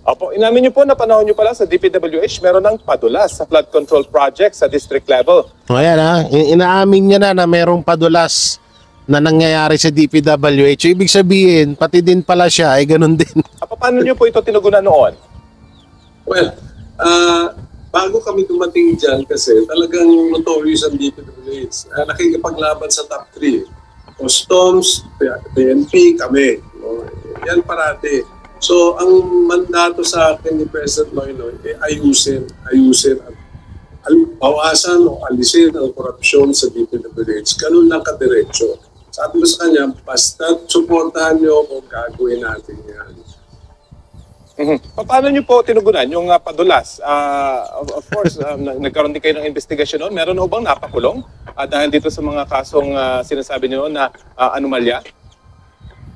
Opo, inamin niyo po na panahon niyo pala sa DPWH meron ng padulas sa flood control project sa district level. Ayan inaamin niya na merong padulas na nangyayari sa DPWH. Ibig sabihin, pati din pala siya ay ganun din. Paano niyo po ito tinugunan noon? Well, bago kami dumating dyan kasi talagang notorious ang DPWH. Nakikipaglaban sa top 3. Customs, PNP, kami. Yan parati. So, ang mandato sa akin ni President Noynoy ayusin at bawasan o alisin ang korupsyon sa DPWH. Ganun lang kadiretso. Sabi ko sa kanya, basta suportahan niyo kung gagawin natin yan. Paano niyo po tinugunan yung padulas? Of course, nagkaroon din kayo ng investigasyon noon. Meron o bang napakulong dahil dito sa mga kasong sinasabi niyo na anomalya?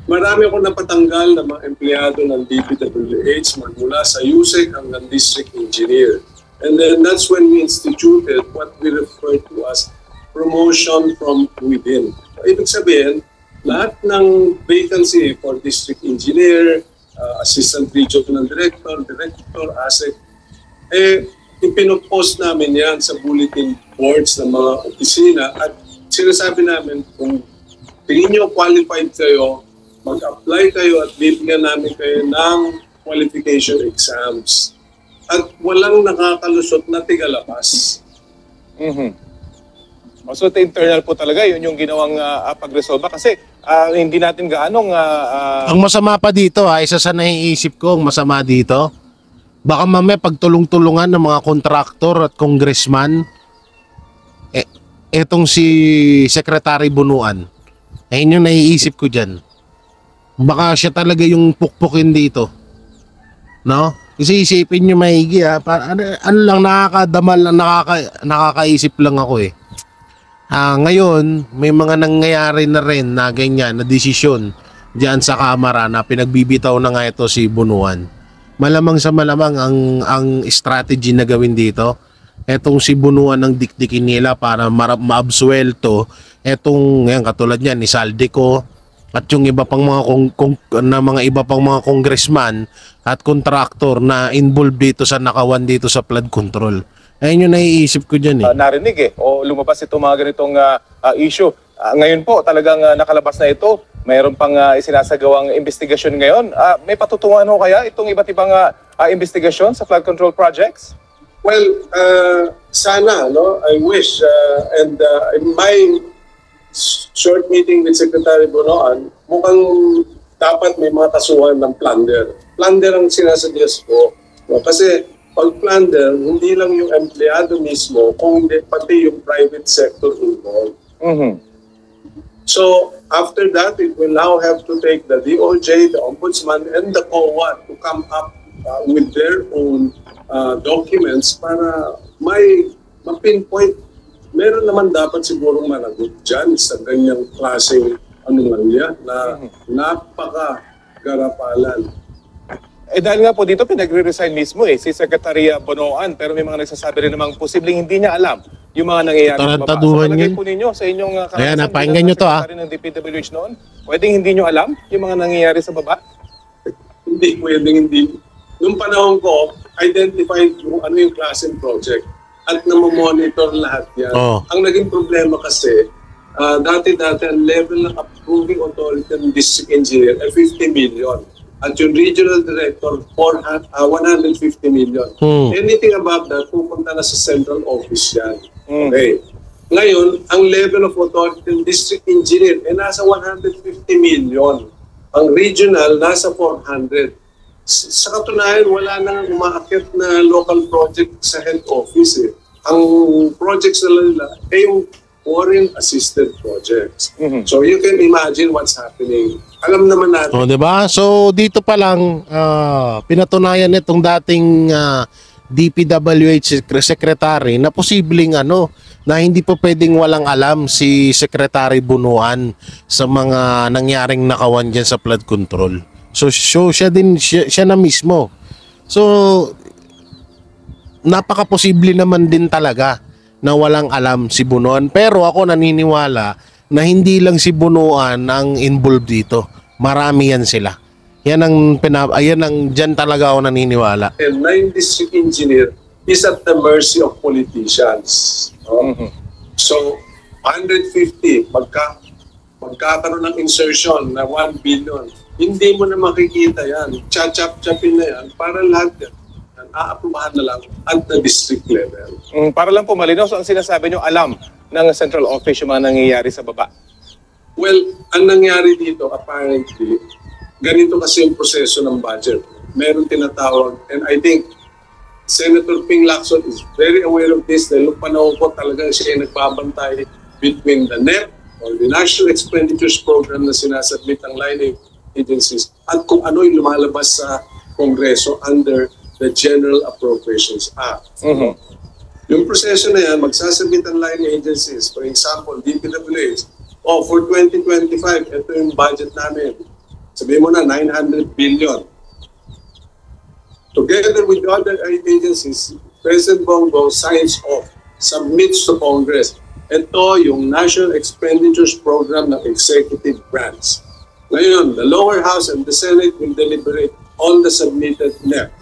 Marami akong napatanggal na mga empleyado ng DPWH magmula sa USEC hanggang District Engineer. And then that's when we instituted what we refer to as promotion from within. Ibig sabihin, lahat ng vacancy for district engineer, assistant regional director, ASEC, ipinopost namin yan sa bulletin boards ng mga opisina at sinasabi namin kung tingin nyo qualified kayo, mag-apply kayo at bibigyan namin kayo ng qualification exams. At walang nakakalusot na tigalabas. So internal po talaga, yun yung ginawang pag-resolve. Kasi hindi natin gaanong... Ang masama pa dito, isa sa naiisip ko, ang masama dito, baka mamaya pagtulong-tulungan ng mga kontraktor at congressman, etong si Secretary Bunuan, ayun yung naiisip ko dyan. Baka siya talaga yung pukpukin dito. No? Kasi isipin nyo maigi ano lang, nakakadamal lang, nakakaisip lang ako ngayon, may mga nangyayari na rin na ganyan, na desisyon dyan sa Kamara na pinagbibitaw na nga ito si Bunuan. Malamang sa malamang ang strategy na gawin dito, etong si Bunuan ng dikdikin nila para maabsuelto etong katulad niyan ni Saldico at yung iba pang mga iba pang mga congressman at contractor na involved dito sa nakawan dito sa flood control. Ayun yung naiisip ko dyan narinig o lumabas itong mga ganitong issue. Ngayon po talagang nakalabas na ito. Mayroon pang isinasagawang investigasyon ngayon. May patutunguhan ho kaya itong iba't ibang investigasyon sa flood control projects? Well, sana, no? I wish. And in my short meeting with Secretary Bunuan, mukhang dapat may mga kasuhan ng plunder. Plunder ang sinasuggest ko. No? Kasi pag plunder, hindi lang yung empleyado mismo, kundi pati yung private sector involved. So, after that, it will now have to take the DOJ, the Ombudsman, and the COA to come up with their own documents para may ma-pinpoint. Meron naman dapat sigurong managot dyan sa ganyang klaseng anomalya na napaka-garapalan. Dahil nga po dito pinagre-resign mismo si Secretary Bunuan, pero may mga nagsasabi rin namang posibleng hindi niya alam yung mga nangyayari sa baba. So palagay po ninyo sa inyong karanasan napakinggan nyo to ng DPWH noon, pwedeng hindi nyo alam yung mga nangyayari sa baba? Hindi, pwedeng hindi. Noong panahon ko, identified kung ano yung klaseng project at namomonitor lahat yan. Ang naging problema kasi, dati-dati ang level ng approving authority ng district engineer ay 50 million. At yung regional director, 150 million. Anything above that, pupunta na sa central office yan. Okay. Ngayon, ang level of authority ng district engineer ay nasa 150 million. Ang regional, nasa 400. Sa katunayan, wala nang umaakyat na local project sa head office. Ang projects nila ay yung foreign-assisted projects. So you can imagine what's happening. Alam naman natin. Diba? So dito pa lang, pinatunayan nitong dating DPWH Secretary na posibleng na hindi pa pwedeng walang alam si Secretary Bunuan sa mga nangyaring nakawan dyan sa flood control. So siya na mismo. So napaka-posible naman din talaga na walang alam si Bunuan. Pero ako naniniwala na hindi lang si Bunuan ang involved dito. Marami yan sila. Yan ang dyan talaga ako naniniwala. And 9 district engineer is at the mercy of politicians. So 150 magkakaroon ng insertion na 1 billion. Hindi mo na makikita yan. Chachap-chapin na yan para lahat yan. Aaprubahan na lang at the district level. Para lang po malinaw, so ang sinasabi nyo, alam ng central office yung mga nangyayari sa baba? Well, ang nangyari dito, apparently, ganito kasi yung proseso ng budget. Meron tinatawag, and I think Senator Ping Lacson is very aware of this dahil panahon ko talaga siya yung nagbabantay between the NEP or the National Expenditures Program na sinasubmit ng line agencies at kung ano yung lumalabas sa Kongreso under the General Appropriations Act. Yung proseso na yan, magsasabit ang line agencies. For example, DPWH, for 2025, ito yung budget namin. Sabihin mo na, 900 billion. Together with the other agencies, President Bongbong signs off, submits to Congress. Ito yung National Expenditures Program ng Executive Branch. Ngayon, the lower house and the Senate will deliberate on the submitted NEP.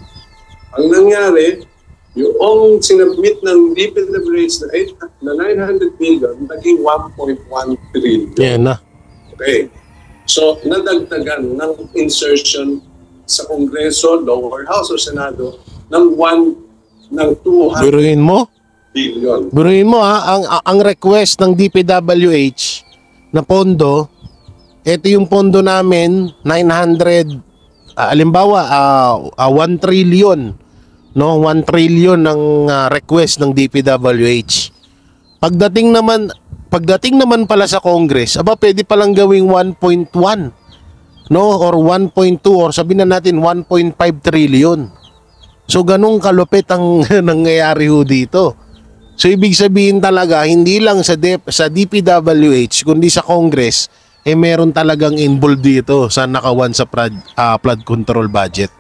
Ang nangyari, yung sinubmit ng DPWH na 900 billion, naging 1.1 trillion. Yan na. Okay. So, nadagdagan ng insertion sa Kongreso, lower house o Senado ng 200 Biruin mo? billion. Biruin mo ha, ang request ng DPWH na pondo, ito yung pondo namin, 900, alimbawa, 1 trillion. No, 1 trillion ng request ng DPWH. Pagdating naman pala sa Congress, pwede palang gawing 1.1, no, or 1.2, or sabihin na natin 1.5 trillion. So ganung kalupit ang nangyayari ho dito. So ibig sabihin talaga, hindi lang sa DPWH, kundi sa Congress, meron talagang involved dito sa nakawan sa flood control budget.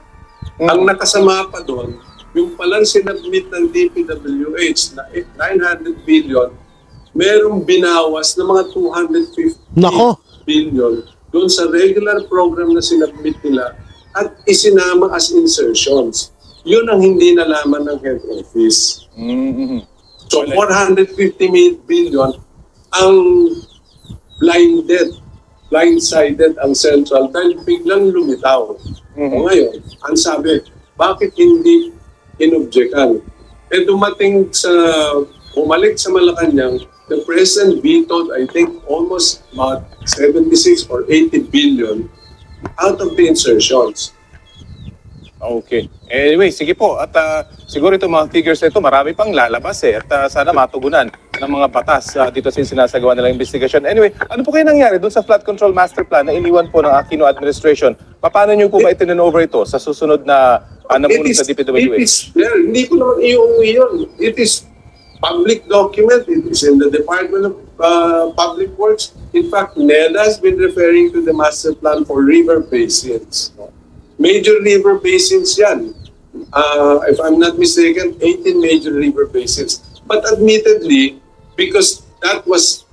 Ang nakasama pa doon, yung palang sinabmit ng DPWH na 900 billion, merong binawas na mga 250 billion doon sa regular program na sinabmit nila at isinama as insertions. Yun ang hindi nalaman ng head office. So 450 billion ang blindsided ang central dahil biglang lumitaw. O ngayon, ang sabi, bakit hindi inobjekan? Bumalik sa Malacanang, the President vetoed, I think, almost about 76 or 80 billion out of the insertions. Okay. Anyway, sige po. At siguro itong mga figures na ito, marami pang lalabas At sana matugunan ng mga batas dito sa sinasagawa nilang investigation. Anyway, ano po kayo nangyari doon sa flood control master plan na iniwan po ng Aquino administration? Paano nyo po ba itinan-over ito sa susunod na namunod sa DPWH? Hindi ko naman iuwi yun. It is public document. It is in the Department of Public Works. In fact, NEDA has been referring to the master plan for river basins. Major river basins yan. If I'm not mistaken, 18 major river basins. But admittedly, because that was,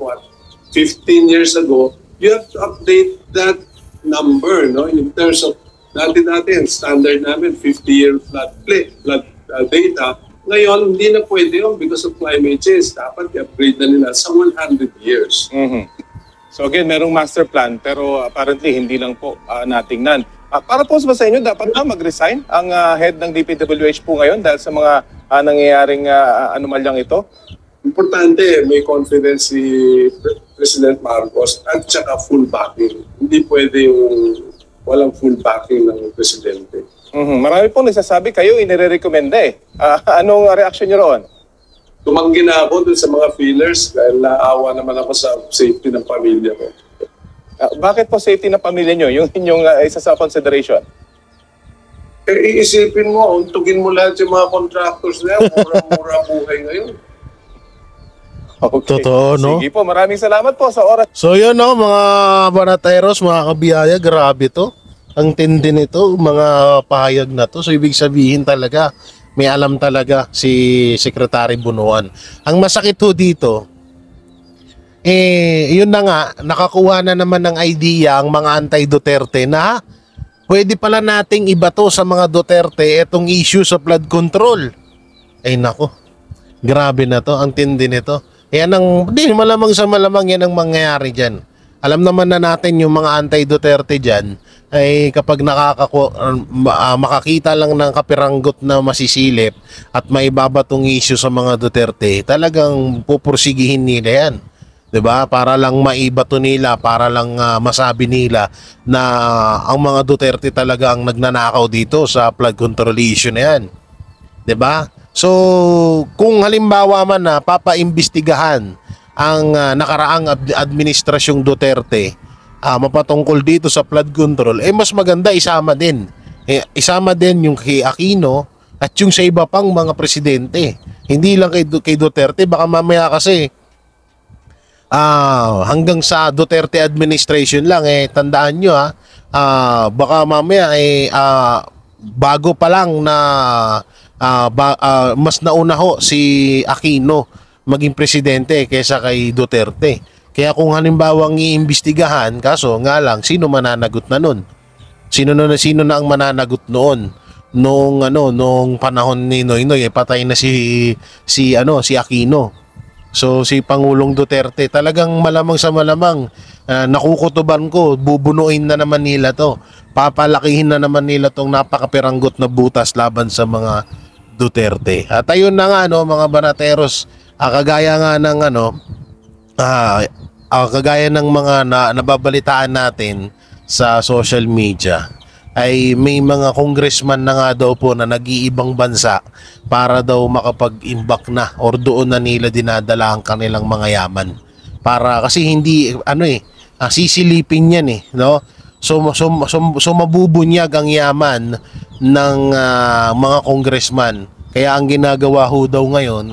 15 years ago, you have to update that number, no? In terms of, dati standard namin, 50-year flood data. Ngayon, hindi na pwede yun because of climate change. Dapat i-upgrade na nila sa 100 years. So again, merong master plan, pero apparently hindi lang po natingnan. Para po sa inyo, dapat na mag-resign ang head ng DPWH po ngayon dahil sa mga nangyayaring anomalyang ito? Importante, may confidence si President Marcos at saka full backing. Hindi pwede yung walang full backing ng Presidente. Marami pong nagsasabi kayo, inire-recommenda Anong reaction nyo roon? Tumanggi na ako dun sa mga feelers dahil naawa naman ako sa safety ng pamilya ko. Bakit po safety ng pamilya nyo? Yung inyong isa sa consideration? Iisipin mo, untugin mo lahat yung mga contractors na yan. Mura-mura buhay ngayon. Okay. Totoo, no? Sige po, maraming salamat po sa oras. So yun, no, mga banateros, mga kabiyaya, grabe to. Ang tindi nito, mga pahayag na to. So ibig sabihin talaga, may alam talaga si Secretary Bunuan. Ang masakit ho dito, yun na nga, nakakuha na naman ng idea ang mga anti-Duterte na pwede pala nating ibato sa mga Duterte itong issue sa flood control. Ay nako, grabe na to, ang tindi nito. Yan ang, malamang sa malamang yan ang mangyayari dyan. Alam naman na natin yung mga anti-Duterte dyan, ay kapag makakita lang ng kapiranggot na masisilip at maibabatong issue sa mga Duterte, talagang pupursigihin nila yan. 'Di ba? Para lang maibato nila, para lang masabi nila na ang mga Duterte talaga ang nagnanakaw dito sa flood control issue na yan. 'Di ba? So, kung halimbawa man na papaimbestigahan ang nakaraang administrasyong Duterte mapatungkol dito sa flood control, mas maganda isama din. Isama din yung kay Aquino at yung sa iba pang mga presidente. Hindi lang kay Duterte, baka mamaya kasi hanggang sa Duterte administration lang tandaan nyo baka mamaya bago pa lang na mas nauna ho si Aquino maging presidente kaysa kay Duterte. Kaya kung halimbawang iimbestigahan, kaso nga lang, sino mananagot na nun? Sino na ang mananagot noon? Nung panahon ni Noynoy, patay na si Aquino. So si Pangulong Duterte, talagang malamang sa malamang, nakukutuban ko, bubunuin na naman nila to. Papalakihin na naman nila tong napakapiranggot na butas laban sa mga Duterte. At ayun na nga mga banateros, kagaya nga ng kagaya ng mga nababalitaan natin sa social media, ay may mga congressman na nga daw po na nag-iibang bansa para daw makapag-imbak na or doon na nila dinadala ang kanilang mga yaman. Para kasi hindi sisilipin yan no? So mabubunyag ang yaman ng mga congressman. Kaya ang ginagawa ho daw ngayon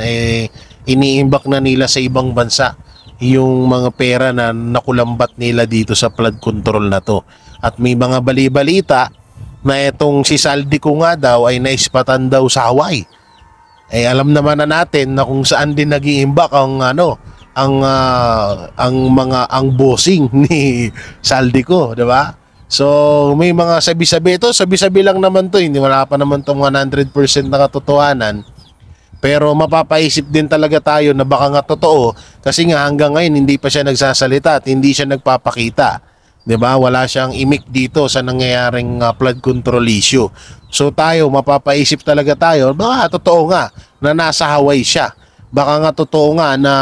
iniimbak na nila sa ibang bansa yung mga pera na nakulambat nila dito sa flood control na to. At may mga bali-balita na itong si Saldico nga daw ay naispatan daw sa Hawaii. Alam naman na natin na kung saan din nag-iimbak ang bossing ni Saldico, di ba? So may mga sabi-sabi ito, sabi-sabi lang naman to, hindi wala pa naman tong 100% na katotohanan. Pero mapapaisip din talaga tayo na baka nga totoo kasi nga hanggang ngayon hindi pa siya nagsasalita at hindi siya nagpapakita. 'Di ba? Wala siyang imik dito sa nangyayaring flood control issue. So tayo mapapaisip talaga tayo, baka totoo nga na nasa Hawaii siya. Baka nga totoo nga na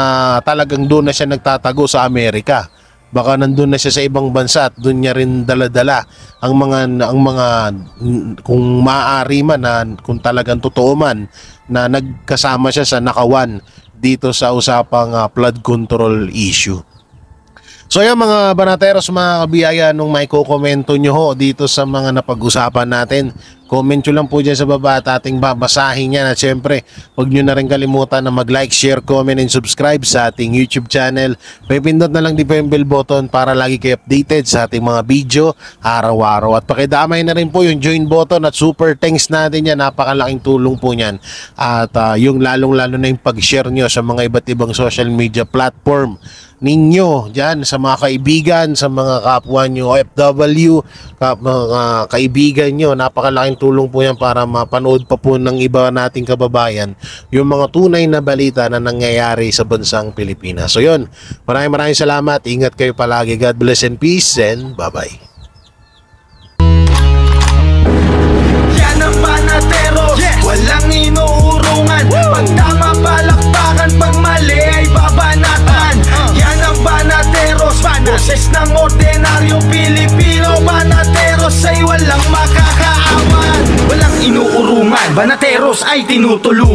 talagang doon na siya nagtatago sa Amerika. Baka nandun na siya sa ibang bansa at doon niya rin dala-dala ang mga kung maaari man na kung talagang totoo man na nagkasama siya sa nakawan dito sa usapang flood control issue. So yan mga banateros, mga kabiyaya, nung may kukomento nyo ho dito sa mga napag-usapan natin, comment nyo lang po dyan sa baba at ating babasahin yan. At syempre, huwag nyo na rin kalimutan na mag-like, share, comment, and subscribe sa ating YouTube channel. Pipindot na lang din po yung bell button para lagi kayo updated sa ating mga video araw-araw. At pakidamay na rin po yung join button at super thanks natin yan. Napakalaking tulong po yan. At yung lalong-lalo na yung pag-share nyo sa mga iba't ibang social media platform ninyo dyan sa mga kaibigan, sa mga kapwa nyo OFW, mga kaibigan nyo. Napakalaking tulong po yan para mapanood pa po ng iba nating kababayan yung mga tunay na balita na nangyayari sa bansang Pilipinas. So yun, maraming salamat, ingat kayo palagi, God bless and peace, and bye bye. Yan ang banateros, walang inuurungan. Pag tama palakpakan, pag mali ay babanatan. Yan ang banateros, boses ng ordinaryong Pilipino. Banateros ay walang makakaawan, walang inuurungan. Banateros ay tinutulungan.